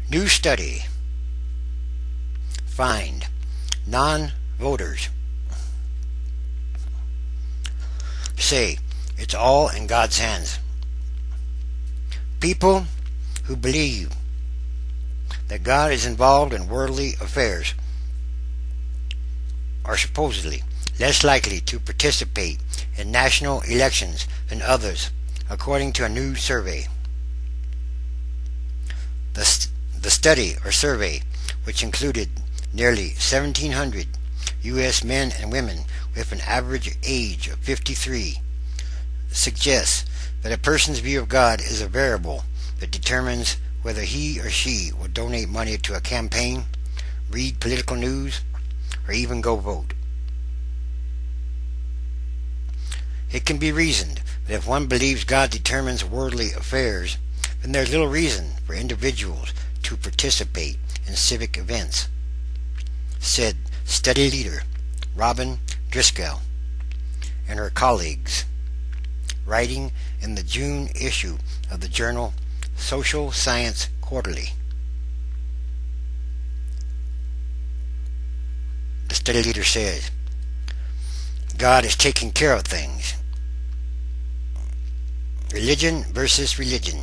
New study. Find non-voters. Say, it's all in God's hands. People who believe that God is involved in worldly affairs are supposedly less likely to participate in national elections than others, according to a new survey. The study or survey, which included nearly 1,700 U.S. men and women with an average age of 53, suggests that a person's view of God is a variable that determines whether he or she will donate money to a campaign, read political news, or even go vote. It can be reasoned that if one believes God determines worldly affairs, then there's little reason for individuals to participate in civic events, said study leader Robin Driscoll and her colleagues, writing in the June issue of the journal Social Science Quarterly. The study leader says, God is taking care of things. Religion versus religion.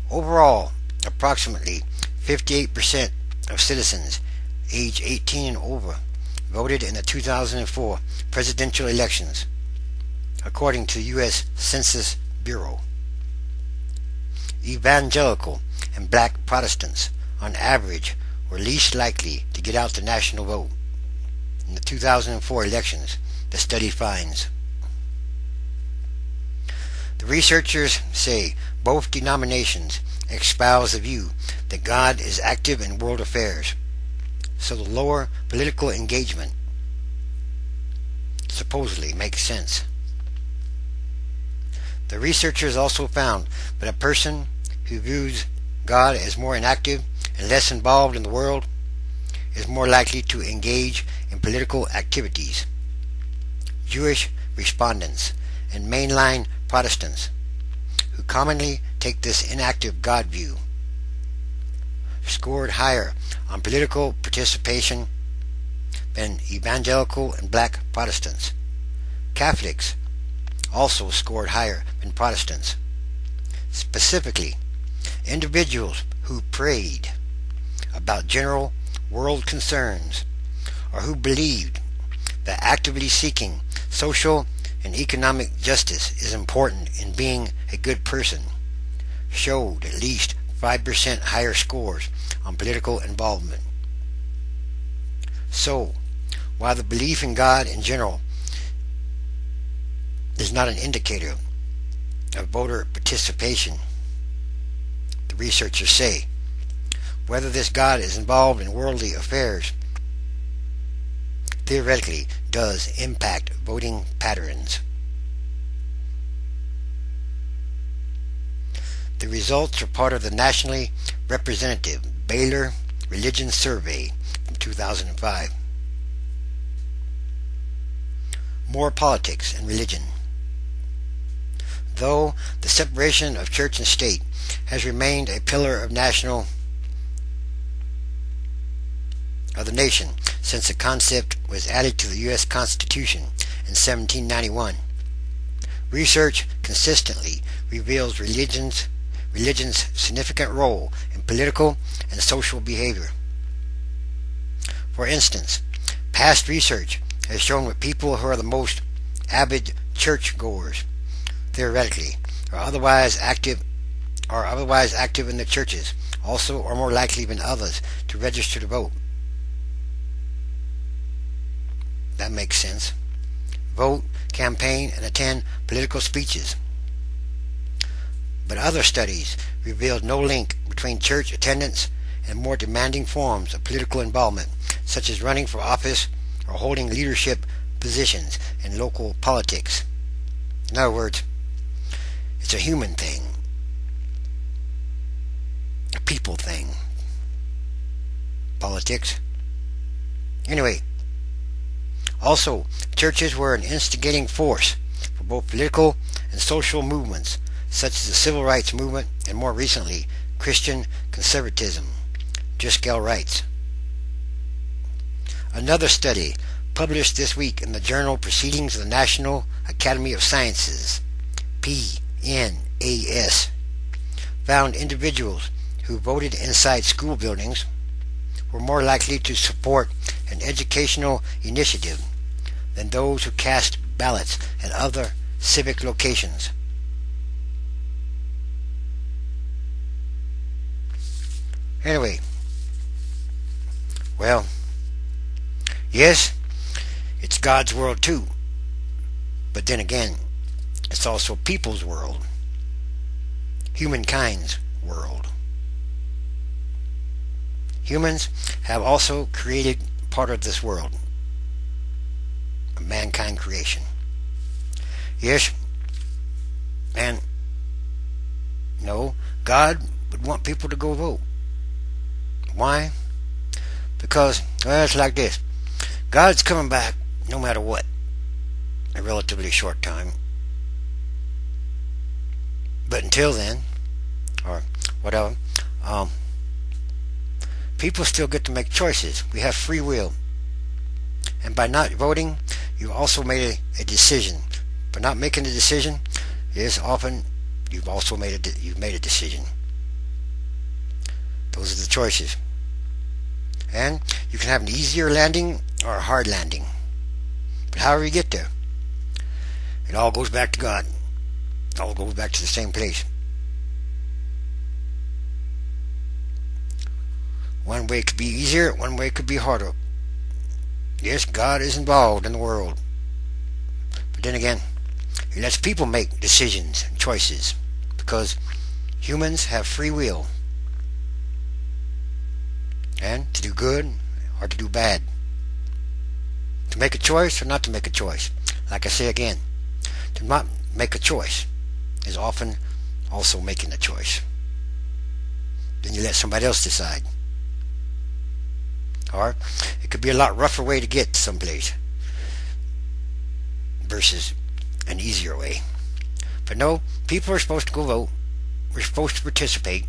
Overall, approximately 58% of citizens age 18 and over voted in the 2004 presidential elections, according to the U.S. Census Bureau. Evangelical and black Protestants, on average, were least likely to get out the national vote in the 2004 elections, the study finds. The researchers say both denominations espouse the view that God is active in world affairs, so the lower political engagement supposedly makes sense. The researchers also found that a person who views God as more inactive and less involved in the world is more likely to engage in political activities. Jewish respondents and mainline Protestants, who commonly take this inactive God view, scored higher on political participation than evangelical and black Protestants. Catholics also scored higher than Protestants. Specifically, individuals who prayed about general world concerns or who believed that actively seeking social and economic justice is important in being a good person showed at least 5% higher scores on political involvement. So, while the belief in God in general is not an indicator of voter participation, the researchers say whether this God is involved in worldly affairs theoretically does impact voting patterns. The results are part of the nationally representative Baylor Religion Survey from 2005. More politics and religion. Though the separation of church and state has remained a pillar of the nation since the concept was added to the U.S. Constitution in 1791, research consistently reveals religion's significant role in political and social behavior. For instance, past research has shown that people who are the most avid churchgoers, theoretically, are otherwise active in the churches, also are more likely than others to register to vote. That makes sense. Vote, campaign, and attend political speeches. But other studies revealed no link between church attendance and more demanding forms of political involvement, such as running for office or holding leadership positions in local politics. In other words, it's a human thing, a people thing. Politics. Anyway, also, churches were an instigating force for both political and social movements, such as the civil rights movement and more recently, Christian conservatism, Driscoll writes. Another study published this week in the journal Proceedings of the National Academy of Sciences, PNAS, found individuals who voted inside school buildings were more likely to support an educational initiative than those who cast ballots at other civic locations. Anyway, well, yes, it's God's world too, but then again, it's also people's world, humankind's world. Humans have also created part of this world, a mankind creation. Yes, and no, God would want people to go vote. Why? Because, well, it's like this. God's coming back no matter what, a relatively short time. But until then, or whatever, people still get to make choices. We have free will. And by not voting, you also made a decision. By not making a decision, yes, often you've also made a decision. Those are the choices. And you can have an easier landing or a hard landing. But however you get there, it all goes back to God. It all goes back to the same place. One way could be easier, one way could be harder. Yes, God is involved in the world. But then again, He lets people make decisions and choices because humans have free will. And to do good or to do bad. To make a choice or not to make a choice. Like I say again, to not make a choice is often also making a choice. Then you let somebody else decide. Or it could be a lot rougher way to get someplace versus an easier way. But no, people are supposed to go vote. We're supposed to participate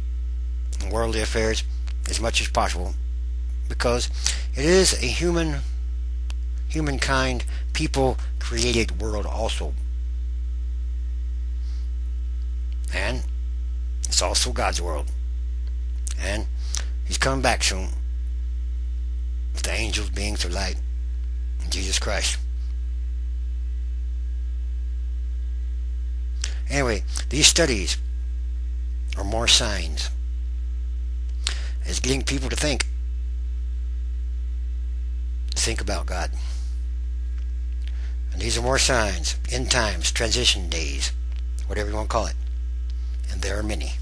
in worldly affairs as much as possible because it is a humankind, people created world also. And it's also God's world. And He's coming back soon with the angels, beings of light, and Jesus Christ. Anyway, these studies are more signs. It's getting people to think about God. And these are more signs, end times, transition days, whatever you want to call it. And there are many.